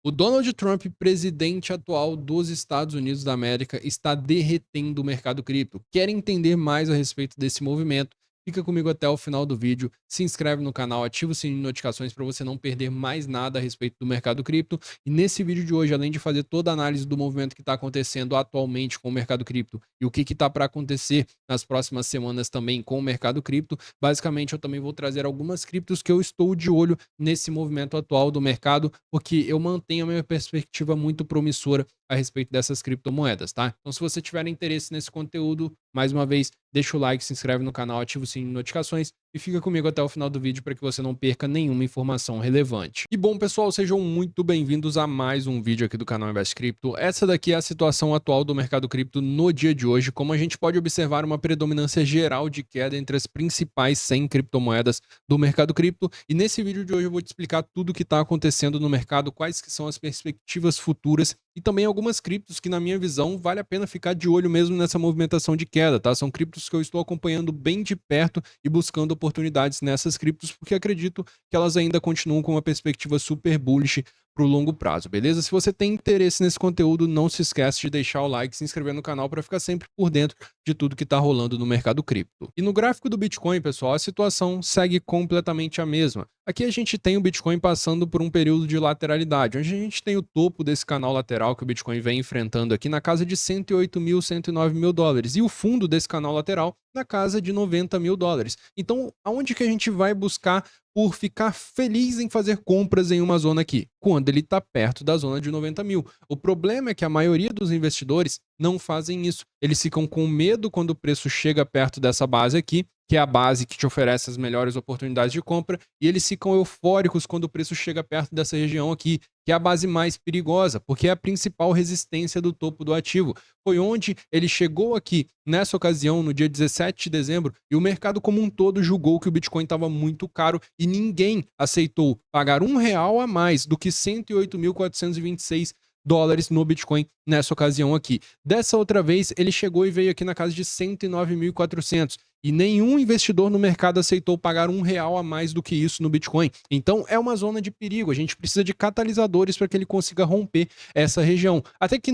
O Donald Trump, presidente atual dos Estados Unidos da América, está derretendo o mercado cripto. Quer entender mais a respeito desse movimento? Fica comigo até o final do vídeo, se inscreve no canal, ativa o sininho de notificações para você não perder mais nada a respeito do mercado cripto. E nesse vídeo de hoje, além de fazer toda a análise do movimento que está acontecendo atualmente com o mercado cripto e o que está para acontecer nas próximas semanas também com o mercado cripto, basicamente eu também vou trazer algumas criptos que eu estou de olho nesse movimento atual do mercado, porque eu mantenho a minha perspectiva muito promissora a respeito dessas criptomoedas, tá? Então, se você tiver interesse nesse conteúdo, mais uma vez, deixa o like, se inscreve no canal, ativa o sininho de notificações e fica comigo até o final do vídeo para que você não perca nenhuma informação relevante. E bom, pessoal, sejam muito bem-vindos a mais um vídeo aqui do canal Invest Cripto. Essa daqui é a situação atual do mercado cripto no dia de hoje. Como a gente pode observar, uma predominância geral de queda entre as principais 100 criptomoedas do mercado cripto. E nesse vídeo de hoje eu vou te explicar tudo o que está acontecendo no mercado, quais que são as perspectivas futuras e também algumas criptos que, na minha visão, vale a pena ficar de olho mesmo nessa movimentação de queda, tá? São criptos que eu estou acompanhando bem de perto e buscando oportunidades nessas criptos, porque acredito que elas ainda continuam com uma perspectiva super bullish para o longo prazo, beleza? Se você tem interesse nesse conteúdo, não se esquece de deixar o like, se inscrever no canal para ficar sempre por dentro de tudo que está rolando no mercado cripto. E no gráfico do Bitcoin, pessoal, a situação segue completamente a mesma. Aqui a gente tem o Bitcoin passando por um período de lateralidade, onde a gente tem o topo desse canal lateral que o Bitcoin vem enfrentando aqui na casa de 108 mil, 109 mil dólares, e o fundo desse canal lateral na casa de 90 mil dólares. Então, aonde que a gente vai buscar por ficar feliz em fazer compras em uma zona aqui? Quando ele está perto da zona de 90 mil. O problema é que a maioria dos investidores não fazem isso. Eles ficam com medo quando o preço chega perto dessa base aqui, que é a base que te oferece as melhores oportunidades de compra, e eles ficam eufóricos quando o preço chega perto dessa região aqui, que é a base mais perigosa, porque é a principal resistência do topo do ativo. Foi onde ele chegou aqui, nessa ocasião, no dia 17 de dezembro, e o mercado como um todo julgou que o Bitcoin estava muito caro e ninguém aceitou pagar R$ 1 a mais do que 108.426 dólares no Bitcoin nessa ocasião aqui. Dessa outra vez, ele chegou e veio aqui na casa de 109.400 e nenhum investidor no mercado aceitou pagar R$ 1 a mais do que isso no Bitcoin. Então é uma zona de perigo. A gente precisa de catalisadores para que ele consiga romper essa região. Até que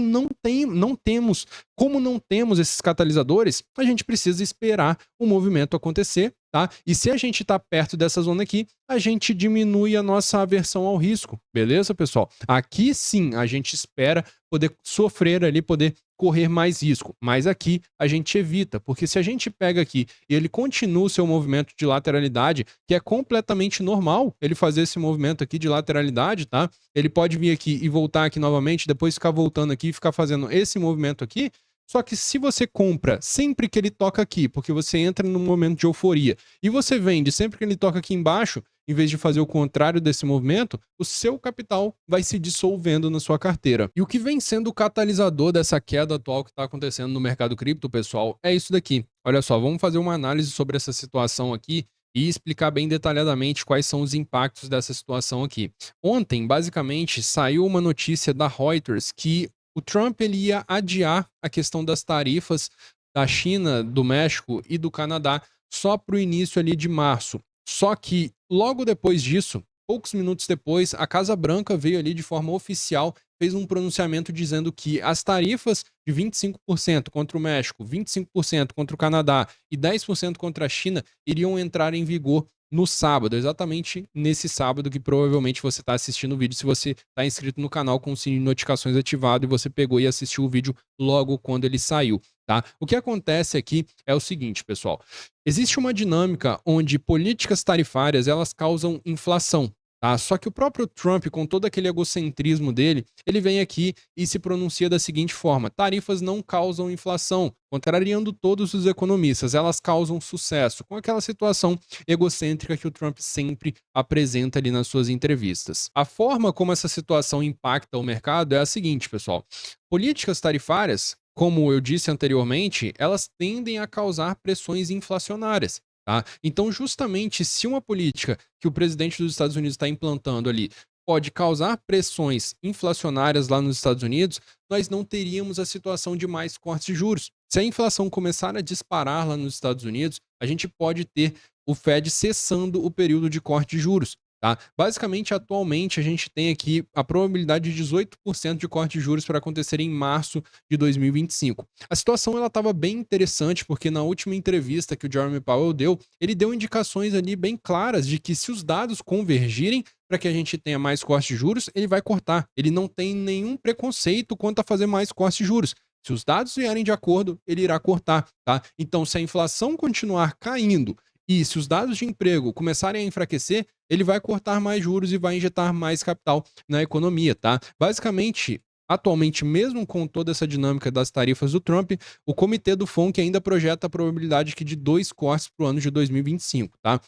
como não temos esses catalisadores, a gente precisa esperar o movimento acontecer. Tá? E se a gente está perto dessa zona aqui, a gente diminui a nossa aversão ao risco, beleza, pessoal? Aqui sim, a gente espera poder sofrer ali, poder correr mais risco, mas aqui a gente evita, porque se a gente pega aqui e ele continua o seu movimento de lateralidade, que é completamente normal ele fazer esse movimento aqui de lateralidade, tá? Ele pode vir aqui e voltar aqui novamente, depois ficar voltando aqui e ficar fazendo esse movimento aqui. Só que se você compra sempre que ele toca aqui, porque você entra num momento de euforia, e você vende sempre que ele toca aqui embaixo, em vez de fazer o contrário desse movimento, o seu capital vai se dissolvendo na sua carteira. E o que vem sendo o catalisador dessa queda atual que está acontecendo no mercado cripto, pessoal, é isso daqui. Olha só, vamos fazer uma análise sobre essa situação aqui e explicar bem detalhadamente quais são os impactos dessa situação aqui. Ontem, basicamente, saiu uma notícia da Reuters que o Trump ele ia adiar a questão das tarifas da China, do México e do Canadá só para o início ali de março. Só que logo depois disso, poucos minutos depois, a Casa Branca veio ali de forma oficial, fez um pronunciamento dizendo que as tarifas de 25% contra o México, 25% contra o Canadá e 10% contra a China iriam entrar em vigor no sábado, exatamente nesse sábado que provavelmente você está assistindo o vídeo, se você está inscrito no canal com o sininho de notificações ativado e você pegou e assistiu o vídeo logo quando ele saiu, tá? O que acontece aqui é o seguinte, pessoal, existe uma dinâmica onde políticas tarifárias elas causam inflação, tá? Só que o próprio Trump, com todo aquele egocentrismo dele, ele vem aqui e se pronuncia da seguinte forma: tarifas não causam inflação, contrariando todos os economistas, elas causam sucesso, com aquela situação egocêntrica que o Trump sempre apresenta ali nas suas entrevistas. A forma como essa situação impacta o mercado é a seguinte, pessoal: políticas tarifárias, como eu disse anteriormente, elas tendem a causar pressões inflacionárias. Tá? Então, justamente, se uma política que o presidente dos Estados Unidos está implantando ali pode causar pressões inflacionárias lá nos Estados Unidos, nós não teríamos a situação de mais cortes de juros. Se a inflação começar a disparar lá nos Estados Unidos, a gente pode ter o Fed cessando o período de corte de juros. Tá? Basicamente, atualmente, a gente tem aqui a probabilidade de 18% de corte de juros para acontecer em março de 2025. A situação ela estava bem interessante, porque na última entrevista que o Jeremy Powell deu, ele deu indicações ali bem claras de que se os dados convergirem para que a gente tenha mais corte de juros, ele vai cortar. Ele não tem nenhum preconceito quanto a fazer mais corte de juros. Se os dados vierem de acordo, ele irá cortar, tá? Então, se a inflação continuar caindo e se os dados de emprego começarem a enfraquecer, ele vai cortar mais juros e vai injetar mais capital na economia, tá? Basicamente, atualmente, mesmo com toda essa dinâmica das tarifas do Trump, o comitê do FONC ainda projeta a probabilidade de 2 cortes para o ano de 2025, tá?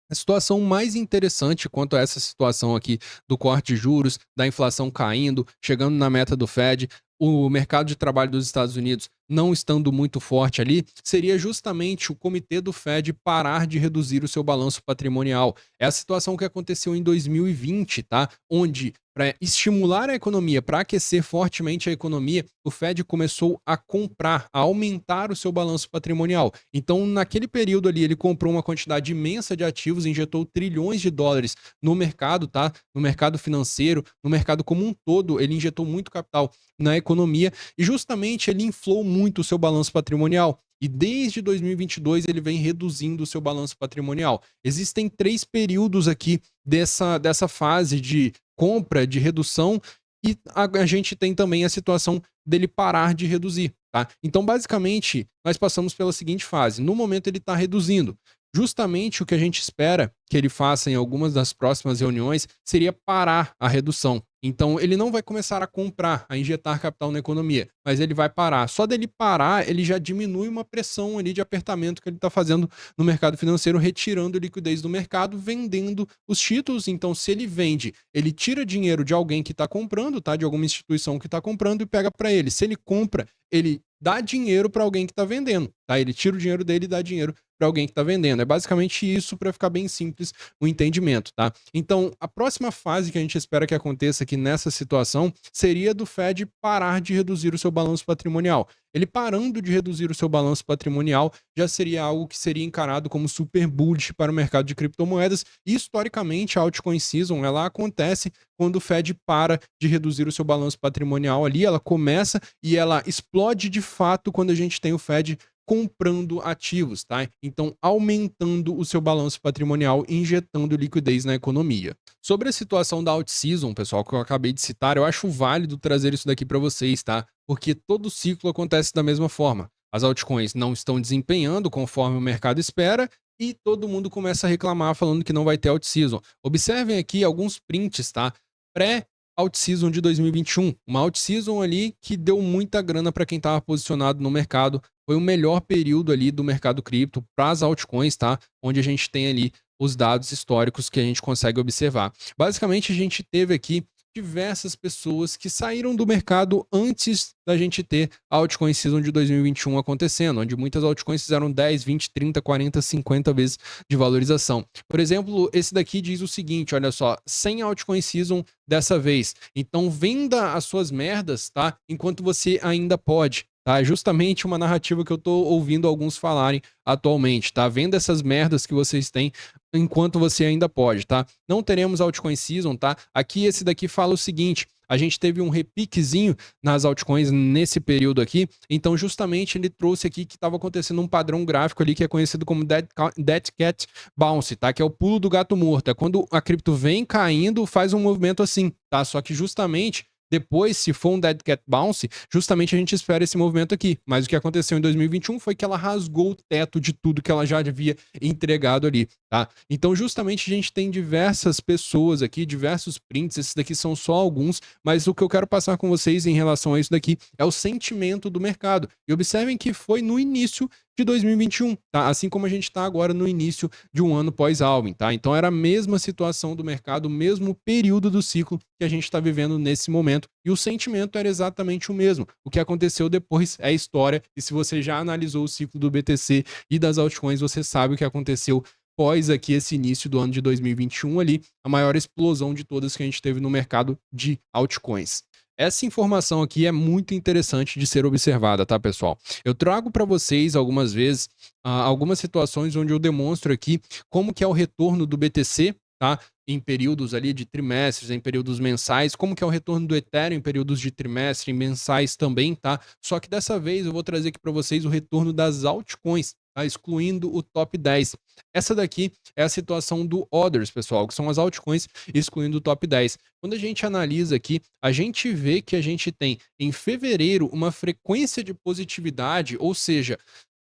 A situação mais interessante quanto a essa situação aqui do corte de juros, da inflação caindo, chegando na meta do Fed, o mercado de trabalho dos Estados Unidos não estando muito forte ali, seria justamente o comitê do Fed parar de reduzir o seu balanço patrimonial. É a situação que aconteceu em 2020, tá? Onde, para estimular a economia, para aquecer fortemente a economia, o Fed começou a comprar, a aumentar o seu balanço patrimonial. Então, naquele período ali, ele comprou uma quantidade imensa de ativos, injetou trilhões de dólares no mercado, tá? No mercado financeiro, no mercado como um todo, ele injetou muito capital na economia e justamente ele inflou muito o seu balanço patrimonial. E desde 2022 ele vem reduzindo o seu balanço patrimonial. Existem 3 períodos aqui dessa fase de compra, de redução, e a gente tem também a situação dele parar de reduzir, tá? Então, basicamente, nós passamos pela seguinte fase. No momento ele está reduzindo. Justamente o que a gente espera que ele faça em algumas das próximas reuniões seria parar a redução. Então, ele não vai começar a comprar, a injetar capital na economia, mas ele vai parar. Só dele parar, ele já diminui uma pressão ali de apertamento que ele está fazendo no mercado financeiro, retirando liquidez do mercado, vendendo os títulos. Então, se ele vende, ele tira dinheiro de alguém que está comprando, tá? De alguma instituição que está comprando e pega para ele. Se ele compra, ele dá dinheiro para alguém que está vendendo, tá? Ele tira o dinheiro dele e dá dinheiro para alguém que está vendendo. É basicamente isso para ficar bem simples o entendimento, tá? Então, a próxima fase que a gente espera que aconteça aqui nessa situação seria do Fed parar de reduzir o seu balanço patrimonial. Ele parando de reduzir o seu balanço patrimonial já seria algo que seria encarado como super bullish para o mercado de criptomoedas. E, historicamente, a altcoin season ela acontece quando o Fed para de reduzir o seu balanço patrimonial ali, ela começa e ela explode de fato quando a gente tem o Fed comprando ativos, tá? Então, aumentando o seu balanço patrimonial e injetando liquidez na economia. Sobre a situação da alt-season, pessoal, que eu acabei de citar, eu acho válido trazer isso daqui para vocês, tá? Porque todo ciclo acontece da mesma forma. As altcoins não estão desempenhando conforme o mercado espera e todo mundo começa a reclamar falando que não vai ter alt-season. Observem aqui alguns prints, tá? Pré-alt-season de 2021. Uma alt-season ali que deu muita grana para quem estava posicionado no mercado. Foi o melhor período ali do mercado cripto para as altcoins, tá? Onde a gente tem ali os dados históricos que a gente consegue observar. Basicamente, a gente teve aqui diversas pessoas que saíram do mercado antes da gente ter a altcoin season de 2021 acontecendo, onde muitas altcoins fizeram 10, 20, 30, 40, 50 vezes de valorização. Por exemplo, esse daqui diz o seguinte, olha só, 100 altcoin season dessa vez. Então venda as suas merdas, tá? Enquanto você ainda pode. Tá? É justamente uma narrativa que eu tô ouvindo alguns falarem atualmente, tá? Venda essas merdas que vocês têm enquanto você ainda pode, tá? Não teremos altcoin season, tá? Aqui esse daqui fala o seguinte, a gente teve um repiquezinho nas altcoins nesse período aqui, então justamente ele trouxe aqui que estava acontecendo um padrão gráfico ali que é conhecido como Dead Cat Bounce, tá? Que é o pulo do gato morto, é quando a cripto vem caindo, faz um movimento assim, tá? Só que justamente depois, se for um Dead Cat Bounce, justamente a gente espera esse movimento aqui. Mas o que aconteceu em 2021 foi que ela rasgou o teto de tudo que ela já havia entregado ali, tá? Então, justamente, a gente tem diversas pessoas aqui, diversos prints, esses daqui são só alguns, mas o que eu quero passar com vocês em relação a isso daqui é o sentimento do mercado. E observem que foi no início de 2021, tá? Assim como a gente está agora no início de um ano pós-halving, tá? Então era a mesma situação do mercado, o mesmo período do ciclo que a gente está vivendo nesse momento e o sentimento era exatamente o mesmo. O que aconteceu depois é história e se você já analisou o ciclo do BTC e das altcoins, você sabe o que aconteceu pós aqui esse início do ano de 2021 ali, a maior explosão de todas que a gente teve no mercado de altcoins. Essa informação aqui é muito interessante de ser observada, tá, pessoal? Eu trago para vocês algumas vezes algumas situações onde eu demonstro aqui como que é o retorno do BTC tá? Em períodos ali de trimestres, em períodos mensais, como que é o retorno do Ethereum em períodos de trimestre, em mensais também, tá? Só que dessa vez eu vou trazer aqui para vocês o retorno das altcoins, tá? Excluindo o top 10. Essa daqui é a situação do Others, pessoal, que são as altcoins excluindo o top 10. Quando a gente analisa aqui, a gente vê que a gente tem em fevereiro uma frequência de positividade, ou seja,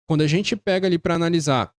quando a gente pega ali para analisar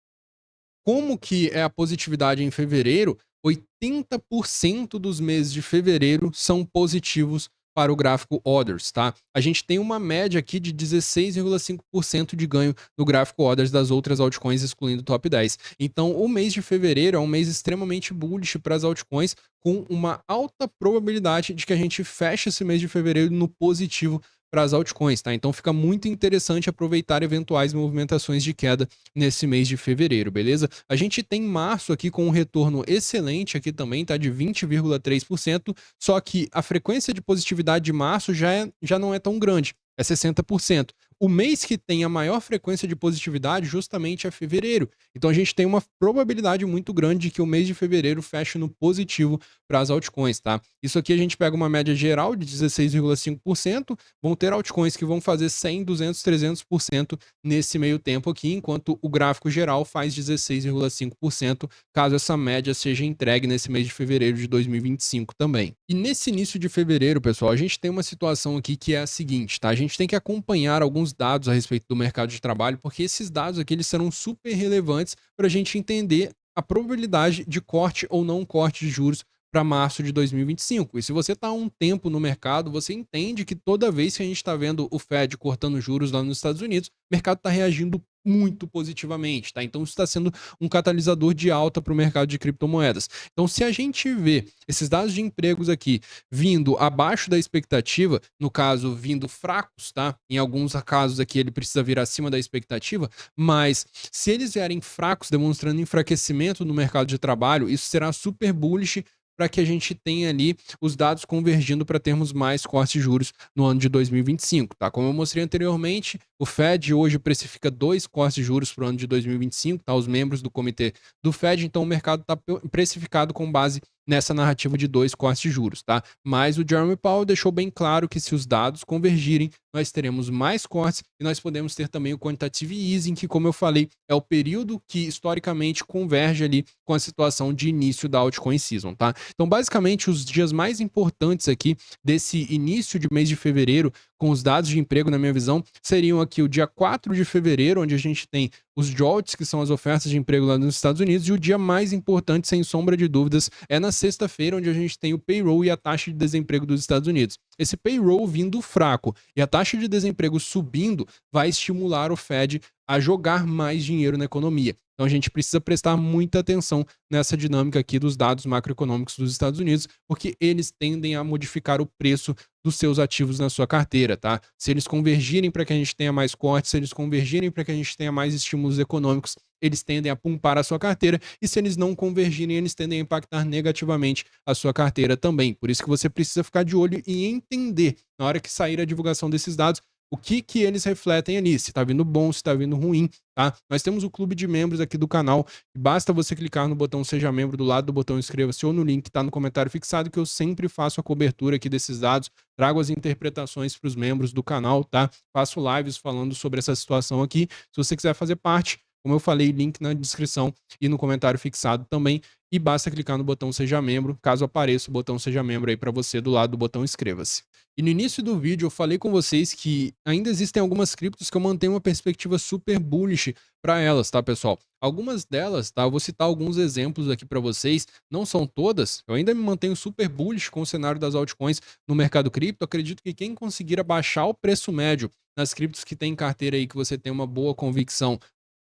como que é a positividade em fevereiro, 80% dos meses de fevereiro são positivos para o gráfico Orders, tá? A gente tem uma média aqui de 16,5% de ganho no gráfico Orders das outras altcoins, excluindo o top 10. Então, o mês de fevereiro é um mês extremamente bullish para as altcoins, com uma alta probabilidade de que a gente feche esse mês de fevereiro no positivo para as altcoins, tá? Então fica muito interessante aproveitar eventuais movimentações de queda nesse mês de fevereiro, beleza? A gente tem março aqui com um retorno excelente aqui também, tá? De 20,3%, só que a frequência de positividade de março já não é tão grande, é 60%. O mês que tem a maior frequência de positividade justamente é fevereiro. Então a gente tem uma probabilidade muito grande de que o mês de fevereiro feche no positivo para as altcoins, tá? Isso aqui a gente pega uma média geral de 16,5%, vão ter altcoins que vão fazer 100, 200, 300% nesse meio tempo aqui, enquanto o gráfico geral faz 16,5%, caso essa média seja entregue nesse mês de fevereiro de 2025 também. E nesse início de fevereiro, pessoal, a gente tem uma situação aqui que é a seguinte, tá? A gente tem que acompanhar alguns dados a respeito do mercado de trabalho, porque esses dados aqui eles serão super relevantes para a gente entender a probabilidade de corte ou não corte de juros para março de 2025. E se você está há um tempo no mercado, você entende que toda vez que a gente está vendo o Fed cortando juros lá nos Estados Unidos, o mercado está reagindo muito positivamente, tá? Então isso está sendo um catalisador de alta para o mercado de criptomoedas. Então, se a gente vê esses dados de empregos aqui vindo abaixo da expectativa, no caso, vindo fracos, tá? Em alguns casos aqui ele precisa vir acima da expectativa, mas se eles vierem fracos, demonstrando enfraquecimento no mercado de trabalho, isso será super bullish para que a gente tenha ali os dados convergindo para termos mais cortes de juros no ano de 2025, tá? Como eu mostrei anteriormente, o Fed hoje precifica 2 cortes de juros para o ano de 2025, tá? Os membros do comitê do Fed, então o mercado está precificado com base nessa narrativa de 2 cortes de juros, tá? Mas o Jerome Powell deixou bem claro que se os dados convergirem, nós teremos mais cortes e nós podemos ter também o quantitative easing, que, como eu falei, é o período que historicamente converge ali com a situação de início da altcoin season, tá? Então, basicamente, os dias mais importantes aqui desse início de mês de fevereiro, com os dados de emprego, na minha visão, seriam aqui o dia 4 de fevereiro, onde a gente tem os JOLTS, que são as ofertas de emprego lá nos Estados Unidos, e o dia mais importante, sem sombra de dúvidas, é na sexta-feira, onde a gente tem o payroll e a taxa de desemprego dos Estados Unidos. Esse payroll vindo fraco e a taxa de desemprego subindo vai estimular o Fed a jogar mais dinheiro na economia. Então a gente precisa prestar muita atenção nessa dinâmica aqui dos dados macroeconômicos dos Estados Unidos, porque eles tendem a modificar o preço dos seus ativos na sua carteira, tá? Se eles convergirem para que a gente tenha mais cortes, se eles convergirem para que a gente tenha mais estímulos econômicos, eles tendem a pumpar a sua carteira, e se eles não convergirem, eles tendem a impactar negativamente a sua carteira também. Por isso que você precisa ficar de olho e entender, na hora que sair a divulgação desses dados, o que eles refletem ali, se tá vindo bom, se tá vindo ruim, tá? Nós temos o clube de membros aqui do canal, basta você clicar no botão Seja Membro do lado do botão Inscreva-se ou no link que tá no comentário fixado, que eu sempre faço a cobertura aqui desses dados, trago as interpretações para os membros do canal, tá? Faço lives falando sobre essa situação aqui. Se você quiser fazer parte, como eu falei, link na descrição e no comentário fixado também, e basta clicar no botão Seja Membro, caso apareça o botão Seja Membro aí para você do lado do botão Inscreva-se. E no início do vídeo eu falei com vocês que ainda existem algumas criptos que eu mantenho uma perspectiva super bullish para elas, tá, pessoal? Algumas delas, tá? Eu vou citar alguns exemplos aqui para vocês, não são todas, eu ainda me mantenho super bullish com o cenário das altcoins no mercado cripto. Acredito que quem conseguir abaixar o preço médio nas criptos que tem em carteira aí, que você tem uma boa convicção,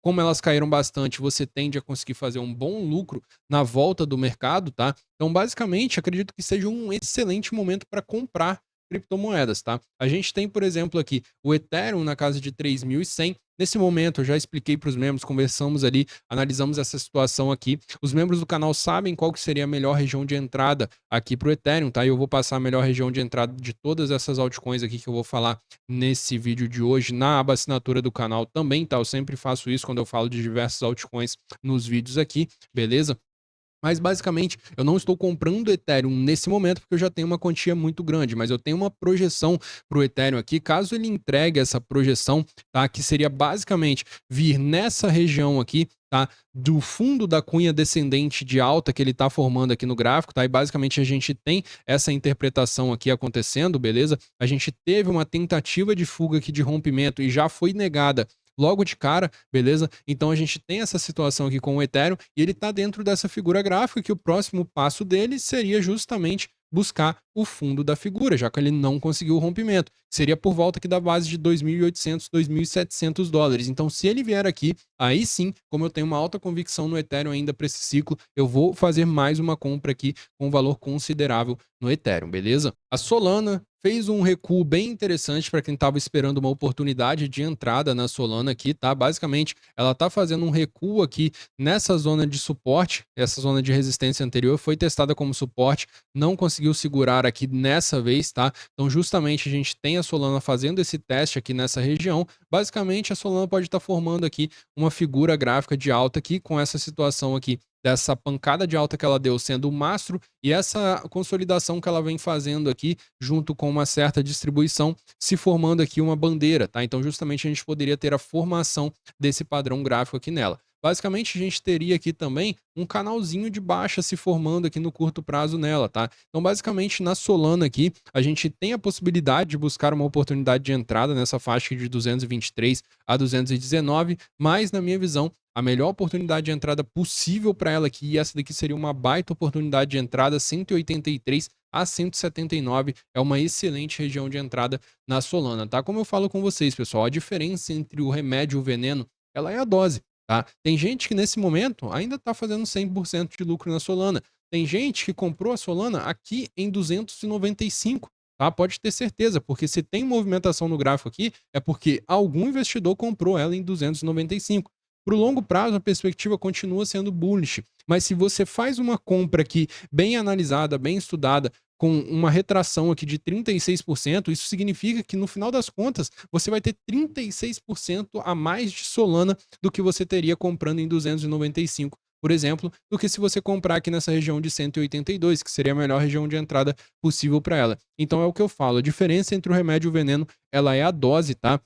como elas caíram bastante, você tende a conseguir fazer um bom lucro na volta do mercado, tá? Então, basicamente, acredito que seja um excelente momento para comprar criptomoedas, tá? A gente tem, por exemplo, aqui o Ethereum na casa de 3.100. Nesse momento, eu já expliquei para os membros, conversamos ali, analisamos essa situação aqui. Os membros do canal sabem qual que seria a melhor região de entrada aqui para o Ethereum, tá? E eu vou passar a melhor região de entrada de todas essas altcoins aqui que eu vou falar nesse vídeo de hoje, na aba assinatura do canal também, tá? Eu sempre faço isso quando eu falo de diversas altcoins nos vídeos aqui, beleza? Mas basicamente, eu não estou comprando Ethereum nesse momento, porque eu já tenho uma quantia muito grande, mas eu tenho uma projeção para o Ethereum aqui, caso ele entregue essa projeção, tá? Que seria basicamente vir nessa região aqui, tá? Do fundo da cunha descendente de alta que ele está formando aqui no gráfico, tá? E basicamente a gente tem essa interpretação aqui acontecendo, beleza? A gente teve uma tentativa de fuga aqui de rompimento e já foi negada logo de cara, beleza? Então a gente tem essa situação aqui com o Ethereum e ele está dentro dessa figura gráfica que o próximo passo dele seria justamente buscar o fundo da figura, já que ele não conseguiu o rompimento. Seria por volta aqui da base de 2.800, 2.700 dólares. Então, se ele vier aqui, aí sim, como eu tenho uma alta convicção no Ethereum ainda para esse ciclo, eu vou fazer mais uma compra aqui com um valor considerável no Ethereum, beleza? A Solana fez um recuo bem interessante para quem estava esperando uma oportunidade de entrada na Solana aqui, tá? Basicamente, ela está fazendo um recuo aqui nessa zona de suporte, essa zona de resistência anterior foi testada como suporte, não conseguiu segurar aqui nessa vez, tá? Então, justamente, a gente tem a Solana fazendo esse teste aqui nessa região. Basicamente, a Solana pode estar formando aqui uma figura gráfica de alta aqui com essa situação aqui dessa pancada de alta que ela deu sendo o mastro e essa consolidação que ela vem fazendo aqui junto com uma certa distribuição se formando aqui uma bandeira, tá? Então justamente a gente poderia ter a formação desse padrão gráfico aqui nela. Basicamente, a gente teria aqui também um canalzinho de baixa se formando aqui no curto prazo nela, tá? Então, basicamente, na Solana aqui, a gente tem a possibilidade de buscar uma oportunidade de entrada nessa faixa de 223 a 219, mas, na minha visão, a melhor oportunidade de entrada possível para ela aqui, e essa daqui seria uma baita oportunidade de entrada, 183 a 179 é uma excelente região de entrada na Solana, tá? Como eu falo com vocês, pessoal, a diferença entre o remédio e o veneno, ela é a dose. Tá? Tem gente que nesse momento ainda está fazendo 100% de lucro na Solana. Tem gente que comprou a Solana aqui em 295, tá? Pode ter certeza, porque se tem movimentação no gráfico aqui, é porque algum investidor comprou ela em 295. Para o longo prazo, a perspectiva continua sendo bullish, mas se você faz uma compra aqui bem analisada, bem estudada, com uma retração aqui de 36%, isso significa que no final das contas você vai ter 36% a mais de Solana do que você teria comprando em 295, por exemplo, do que se você comprar aqui nessa região de 182, que seria a melhor região de entrada possível para ela. Então é o que eu falo, a diferença entre o remédio e o veneno, ela é a dose, tá?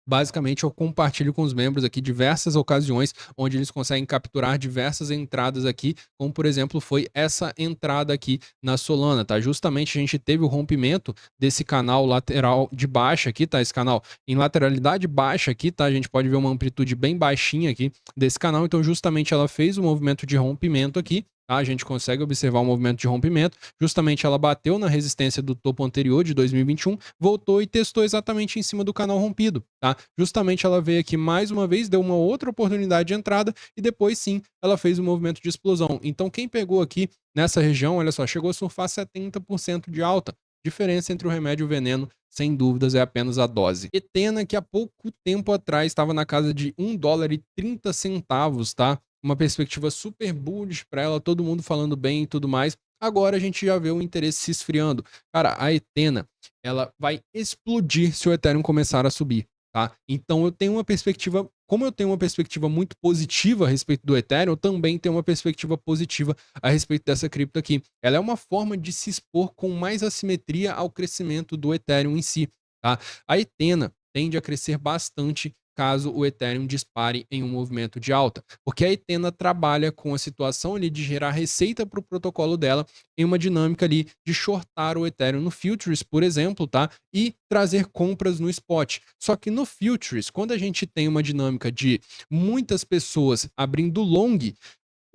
Basicamente, eu compartilho com os membros aqui diversas ocasiões onde eles conseguem capturar diversas entradas aqui, como por exemplo foi essa entrada aqui na Solana, tá? Justamente a gente teve o rompimento desse canal lateral de baixa aqui, tá? Esse canal em lateralidade baixa aqui, tá? A gente pode ver uma amplitude bem baixinha aqui desse canal, então justamente ela fez o movimento de rompimento aqui, tá? A gente consegue observar o movimento de rompimento, justamente ela bateu na resistência do topo anterior de 2021, voltou e testou exatamente em cima do canal rompido, tá? Justamente ela veio aqui mais uma vez, deu uma outra oportunidade de entrada e depois sim, ela fez o movimento de explosão. Então quem pegou aqui nessa região, olha só, chegou a surfar 70% de alta. Diferença entre o remédio e o veneno, sem dúvidas, é apenas a dose. Etena, que há pouco tempo atrás estava na casa de $1,30, tá? Uma perspectiva super bullish para ela, todo mundo falando bem e tudo mais. Agora a gente já vê o interesse se esfriando. Cara, a Etena, ela vai explodir se o Ethereum começar a subir, tá? Então eu tenho uma perspectiva, como eu tenho uma perspectiva muito positiva a respeito do Ethereum, eu também tenho uma perspectiva positiva a respeito dessa cripto aqui. Ela é uma forma de se expor com mais assimetria ao crescimento do Ethereum em si, tá? A Etena tende a crescer bastante caso o Ethereum dispare em um movimento de alta, porque a Etena trabalha com a situação ali de gerar receita para o protocolo dela em uma dinâmica ali de shortar o Ethereum no Futures, por exemplo, tá? E trazer compras no spot. Só que no Futures, quando a gente tem uma dinâmica de muitas pessoas abrindo long,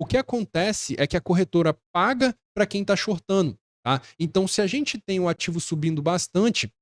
o que acontece é que a corretora paga para quem está shortando, tá? Então, se a gente tem o ativo subindo bastante,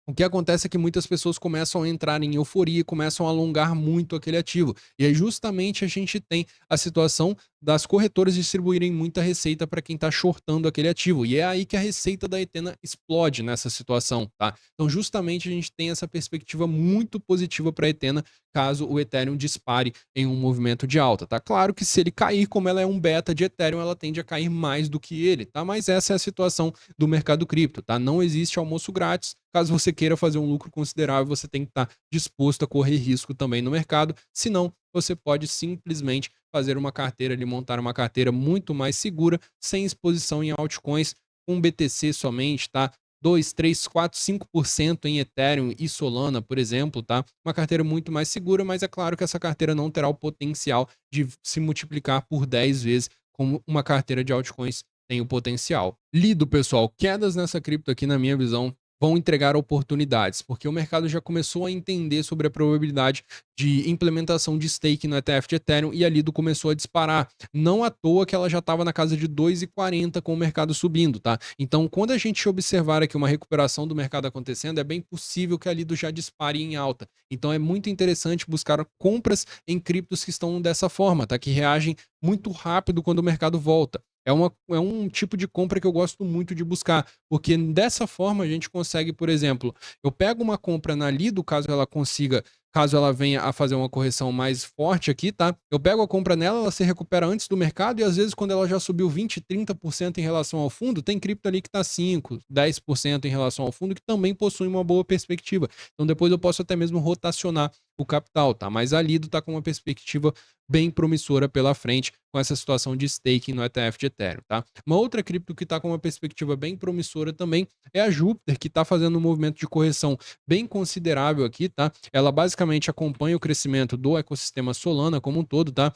o que acontece é que muitas pessoas começam a entrar em euforia, começam a alongar muito aquele ativo. E aí justamente a gente tem a situação das corretoras distribuírem muita receita para quem está shortando aquele ativo. E é aí que a receita da Etena explode nessa situação, tá? Então justamente a gente tem essa perspectiva muito positiva para a Etena caso o Ethereum dispare em um movimento de alta, tá? Claro que se ele cair, como ela é um beta de Ethereum, ela tende a cair mais do que ele, tá? Mas essa é a situação do mercado cripto, tá? Não existe almoço grátis. Caso você queira fazer um lucro considerável, você tem que estar disposto a correr risco também no mercado, senão você pode simplesmente fazer uma carteira ali, montar uma carteira muito mais segura, sem exposição em altcoins, com BTC somente, tá? 2, 3, 4, 5% em Ethereum e Solana, por exemplo, tá? Uma carteira muito mais segura, mas é claro que essa carteira não terá o potencial de se multiplicar por 10 vezes como uma carteira de altcoins tem o potencial. Lido, pessoal, quedas nessa cripto aqui, na minha visão, vão entregar oportunidades, porque o mercado já começou a entender sobre a probabilidade de implementação de stake no ETF de Ethereum e a Lido começou a disparar. Não à toa que ela já estava na casa de 2,40 com o mercado subindo, tá? Então, quando a gente observar aqui uma recuperação do mercado acontecendo, é bem possível que a Lido já dispare em alta. Então, é muito interessante buscar compras em criptos que estão dessa forma, tá? Que reagem muito rápido quando o mercado volta. É um tipo de compra que eu gosto muito de buscar, porque dessa forma a gente consegue, por exemplo, eu pego uma compra na Lido, caso ela venha a fazer uma correção mais forte aqui, tá? Eu pego a compra nela, ela se recupera antes do mercado e às vezes quando ela já subiu 20, 30% em relação ao fundo, tem cripto ali que tá 5, 10% em relação ao fundo que também possui uma boa perspectiva. Então depois eu posso até mesmo rotacionar o capital, tá? Mas a Lido tá com uma perspectiva bem promissora pela frente com essa situação de staking no ETF de Ethereum, tá? Uma outra cripto que está com uma perspectiva bem promissora também é a Júpiter, que está fazendo um movimento de correção bem considerável aqui, tá? Ela basicamente acompanha o crescimento do ecossistema Solana como um todo, tá?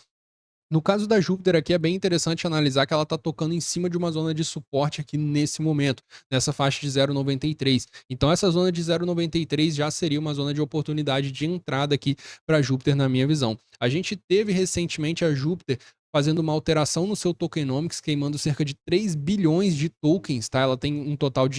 No caso da Júpiter aqui é bem interessante analisar que ela está tocando em cima de uma zona de suporte aqui nesse momento, nessa faixa de 0,93. Então essa zona de 0,93 já seria uma zona de oportunidade de entrada aqui para a Júpiter na minha visão. A gente teve recentemente a Júpiter fazendo uma alteração no seu tokenomics, queimando cerca de 3 bilhões de tokens, tá? Ela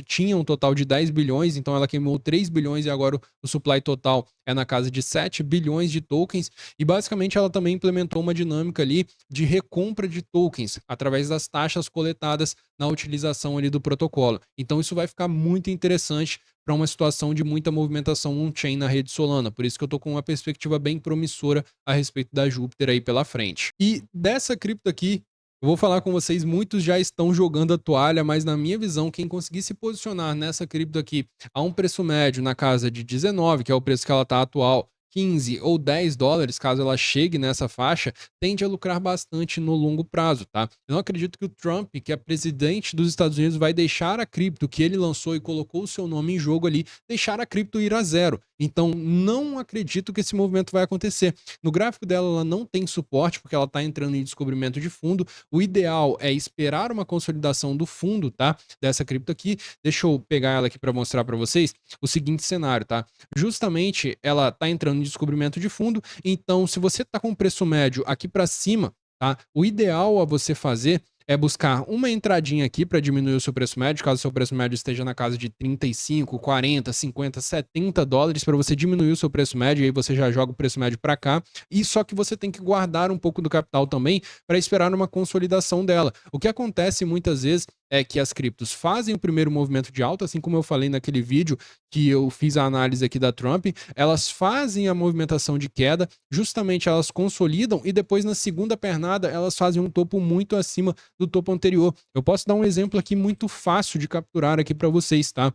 tinha um total de 10 bilhões, então ela queimou 3 bilhões e agora o supply total é na casa de 7 bilhões de tokens. E basicamente ela também implementou uma dinâmica ali de recompra de tokens através das taxas coletadas na utilização ali do protocolo. Então isso vai ficar muito interessante para uma situação de muita movimentação on-chain na rede Solana. Por isso que eu tô com uma perspectiva bem promissora a respeito da Júpiter aí pela frente. E dessa cripto aqui, eu vou falar com vocês, muitos já estão jogando a toalha, mas na minha visão, quem conseguir se posicionar nessa cripto aqui a um preço médio na casa de 19, que é o preço que ela está atual, 15 ou 10 dólares, caso ela chegue nessa faixa, tende a lucrar bastante no longo prazo, tá? Eu não acredito que o Trump, que é presidente dos Estados Unidos, vai deixar a cripto que ele lançou e colocou o seu nome em jogo ali, deixar a cripto ir a zero. Então, não acredito que esse movimento vai acontecer. No gráfico dela, ela não tem suporte, porque ela está entrando em descobrimento de fundo. O ideal é esperar uma consolidação do fundo, tá? Dessa cripto aqui. Deixa eu pegar ela aqui para mostrar para vocês o seguinte cenário, tá? Justamente, ela está entrando em descobrimento de fundo, então se você está com preço médio aqui para cima, tá? O ideal a você fazer é buscar uma entradinha aqui para diminuir o seu preço médio, caso o seu preço médio esteja na casa de 35, 40, 50, 70 dólares, para você diminuir o seu preço médio, e aí você já joga o preço médio para cá, e só que você tem que guardar um pouco do capital também para esperar uma consolidação dela. O que acontece muitas vezes é que as criptos fazem o primeiro movimento de alta, assim como eu falei naquele vídeo que eu fiz a análise aqui da Trump, elas fazem a movimentação de queda, justamente elas consolidam e depois na segunda pernada elas fazem um topo muito acima do topo anterior. Eu posso dar um exemplo aqui muito fácil de capturar aqui para vocês, tá?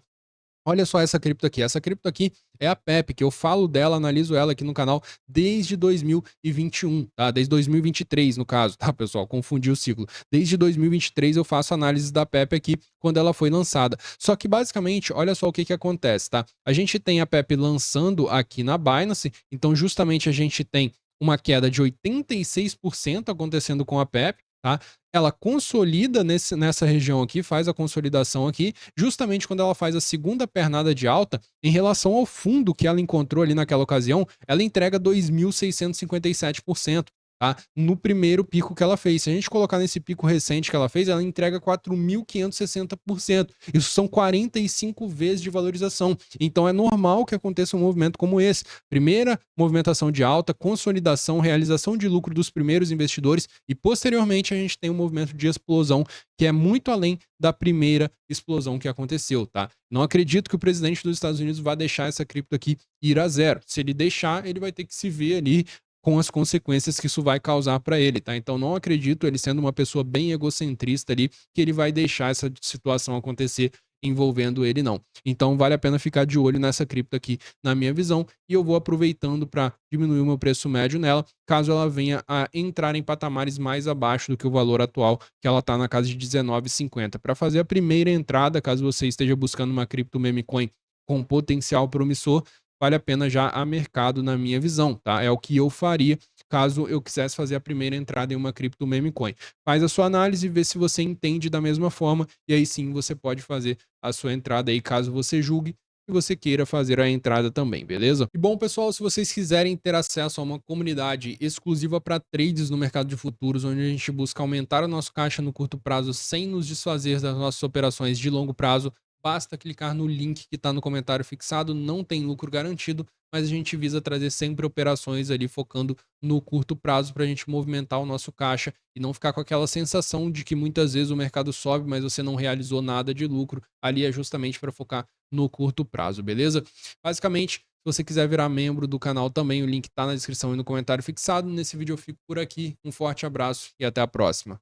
Olha só essa cripto aqui. Essa cripto aqui é a PEP, que eu falo dela, analiso ela aqui no canal desde 2021, tá? Desde 2023, no caso, tá, pessoal? Confundi o ciclo. Desde 2023 eu faço análise da PEP aqui quando ela foi lançada. Só que basicamente, olha só o que acontece, tá? A gente tem a PEP lançando aqui na Binance, então justamente a gente tem uma queda de 86% acontecendo com a PEP, tá? Ela consolida nessa região aqui, faz a consolidação aqui, justamente quando ela faz a segunda pernada de alta, em relação ao fundo que ela encontrou ali naquela ocasião, ela entrega 2.657%. Tá? No primeiro pico que ela fez. Se a gente colocar nesse pico recente que ela fez, ela entrega 4.560%. Isso são 45 vezes de valorização. Então é normal que aconteça um movimento como esse. Primeira movimentação de alta, consolidação, realização de lucro dos primeiros investidores e posteriormente a gente tem um movimento de explosão que é muito além da primeira explosão que aconteceu, tá? Não acredito que o presidente dos Estados Unidos vá deixar essa cripto aqui ir a zero. Se ele deixar, ele vai ter que se ver ali com as consequências que isso vai causar para ele, tá? Então não acredito, ele sendo uma pessoa bem egocentrista ali, que ele vai deixar essa situação acontecer envolvendo ele não. Então vale a pena ficar de olho nessa cripto aqui, na minha visão, e eu vou aproveitando para diminuir o meu preço médio nela, caso ela venha a entrar em patamares mais abaixo do que o valor atual, que ela está na casa de 19,50. Para fazer a primeira entrada, caso você esteja buscando uma cripto meme coin com potencial promissor, vale a pena já a mercado na minha visão, tá? É o que eu faria caso eu quisesse fazer a primeira entrada em uma cripto meme coin. Faz a sua análise, vê se você entende da mesma forma e aí sim você pode fazer a sua entrada aí, caso você julgue e você queira fazer a entrada também, beleza? E bom, pessoal, se vocês quiserem ter acesso a uma comunidade exclusiva para trades no mercado de futuros, onde a gente busca aumentar o nosso caixa no curto prazo sem nos desfazer das nossas operações de longo prazo, basta clicar no link que está no comentário fixado, não tem lucro garantido, mas a gente visa trazer sempre operações ali focando no curto prazo para a gente movimentar o nosso caixa e não ficar com aquela sensação de que muitas vezes o mercado sobe, mas você não realizou nada de lucro. Ali é justamente para focar no curto prazo, beleza? Basicamente, se você quiser virar membro do canal também, o link está na descrição e no comentário fixado. Nesse vídeo eu fico por aqui. Um forte abraço e até a próxima.